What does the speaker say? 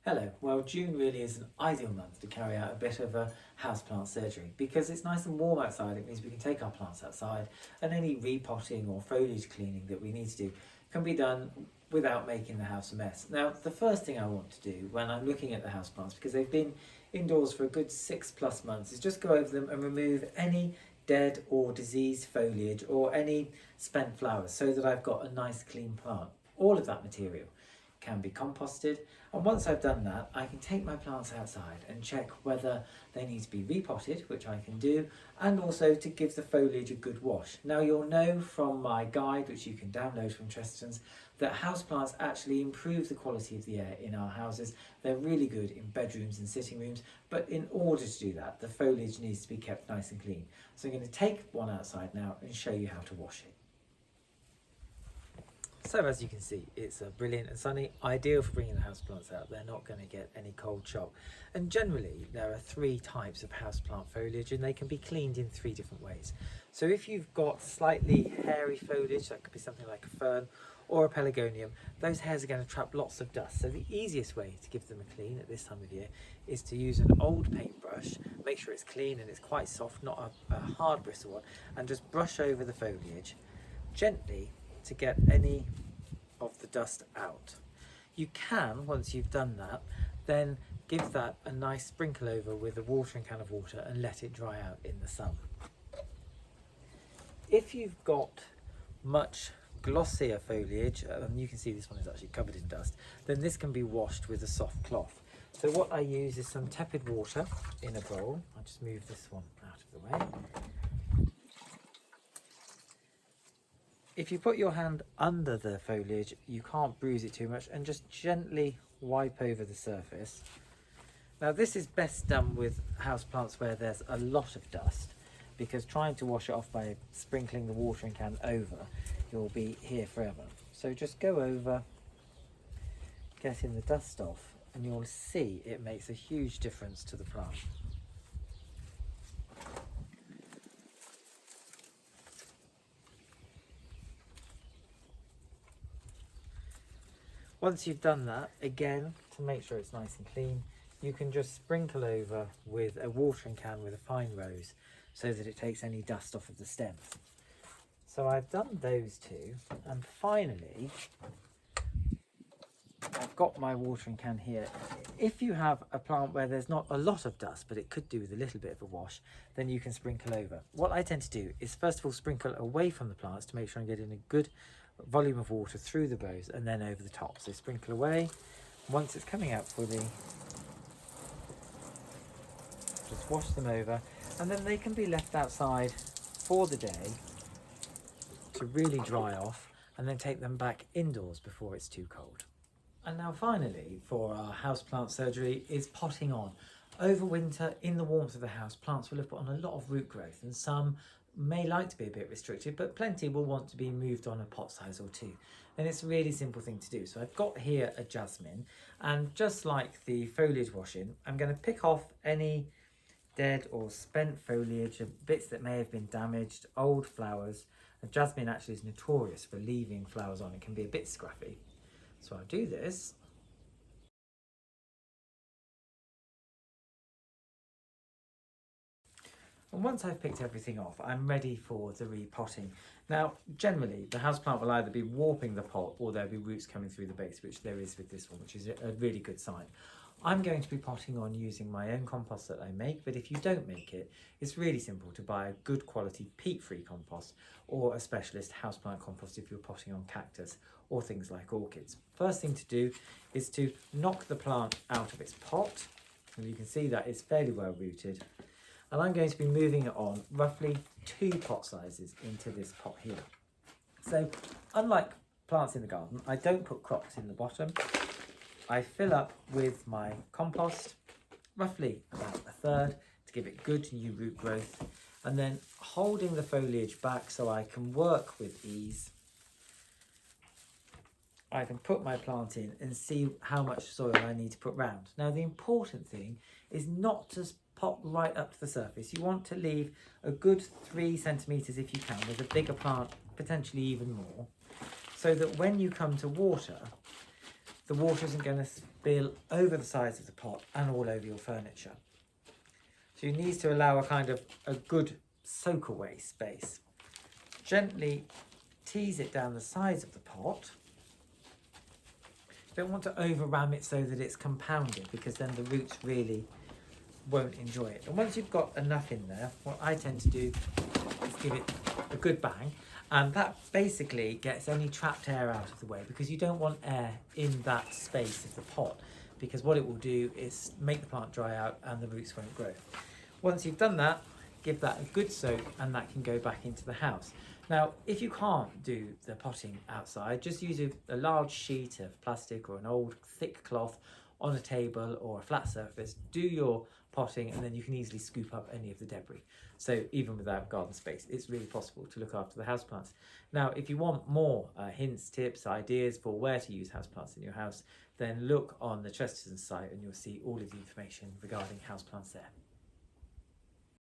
Hello, well June really is an ideal month to carry out a bit of a houseplant surgery because it's nice and warm outside. It means we can take our plants outside and any repotting or foliage cleaning that we need to do can be done without making the house a mess. Now the first thing I want to do when I'm looking at the houseplants, because they've been indoors for a good 6+ months, is just go over them and remove any dead or diseased foliage or any spent flowers so that I've got a nice clean plant. All of that material can be composted, and once I've done that I can take my plants outside and check whether they need to be repotted, which I can do, and also to give the foliage a good wash. Now you'll know from my guide, which you can download from Chesterton's, that houseplants actually improve the quality of the air in our houses. They're really good in bedrooms and sitting rooms, but in order to do that the foliage needs to be kept nice and clean. So I'm going to take one outside now and show you how to wash it. So as you can see, it's brilliant and sunny, ideal for bringing the houseplants out. They're not going to get any cold shock. And generally there are 3 types of houseplant foliage and they can be cleaned in 3 different ways. So if you've got slightly hairy foliage, that could be something like a fern or a pelargonium, those hairs are going to trap lots of dust. So the easiest way to give them a clean at this time of year is to use an old paintbrush. Make sure it's clean and it's quite soft, not a hard bristle one, and just brush over the foliage gently to get any of the dust out. You can, once you've done that, then give that a nice sprinkle over with a watering can of water and let it dry out in the sun. If you've got much glossier foliage, and you can see this one is actually covered in dust, then this can be washed with a soft cloth. So what I use is some tepid water in a bowl. I'll just move this one out of the way. If you put your hand under the foliage, you can't bruise it too much, and just gently wipe over the surface. Now this is best done with houseplants where there's a lot of dust, because trying to wash it off by sprinkling the watering can over, you'll be here forever. So just go over, getting the dust off, and you'll see it makes a huge difference to the plant. Once you've done that, again, to make sure it's nice and clean, you can just sprinkle over with a watering can with a fine rose so that it takes any dust off of the stems. So I've done those 2, and finally I've got my watering can here. If you have a plant where there's not a lot of dust, but it could do with a little bit of a wash, then you can sprinkle over. What I tend to do is first of all sprinkle away from the plants to make sure I'm getting a good volume of water through the rows and then over the top. So sprinkle away. Once it's coming out fully, just wash them over, and then they can be left outside for the day to really dry off, and then take them back indoors before it's too cold. And now finally for our houseplant surgery is potting on. Over winter, in the warmth of the house, plants will have put on a lot of root growth, and some may like to be a bit restricted, but plenty will want to be moved on a pot size or 2. And it's a really simple thing to do. So I've got here a jasmine, and just like the foliage washing, I'm going to pick off any dead or spent foliage, bits that may have been damaged, old flowers. And jasmine actually is notorious for leaving flowers on. It can be a bit scrappy. So I'll do this. And once I've picked everything off, I'm ready for the repotting. Now, generally, the houseplant will either be warping the pot or there'll be roots coming through the base, which there is with this one, which is a really good sign. I'm going to be potting on using my own compost that I make, but if you don't make it, it's really simple to buy a good quality peat-free compost or a specialist houseplant compost if you're potting on cactus or things like orchids. First thing to do is to knock the plant out of its pot, and you can see that it's fairly well rooted. And I'm going to be moving it on roughly 2 pot sizes into this pot here. So unlike plants in the garden, I don't put crops in the bottom. I fill up with my compost, roughly about 1/3, to give it good new root growth, and then holding the foliage back so I can work with ease, I can put my plant in and see how much soil I need to put round. Now the important thing is not to pot right up to the surface. You want to leave a good 3 centimetres if you can, with a bigger plant potentially even more, so that when you come to water, the water isn't going to spill over the sides of the pot and all over your furniture. So you need to allow a good soak away space. Gently tease it down the sides of the pot. You don't want to over ram it so that it's compounded, because then the roots really won't enjoy it. And once you've got enough in there, what I tend to do is give it a good bang, and that basically gets any trapped air out of the way, because you don't want air in that space of the pot, because what it will do is make the plant dry out and the roots won't grow. Once you've done that, give that a good soak, and that can go back into the house. Now, if you can't do the potting outside, just use a large sheet of plastic or an old thick cloth on a table or a flat surface. Do your potting, and then you can easily scoop up any of the debris. So even without garden space, it's really possible to look after the houseplants. Now, if you want more hints, tips, ideas for where to use houseplants in your house, then look on the Chesterton site and you'll see all of the information regarding houseplants there.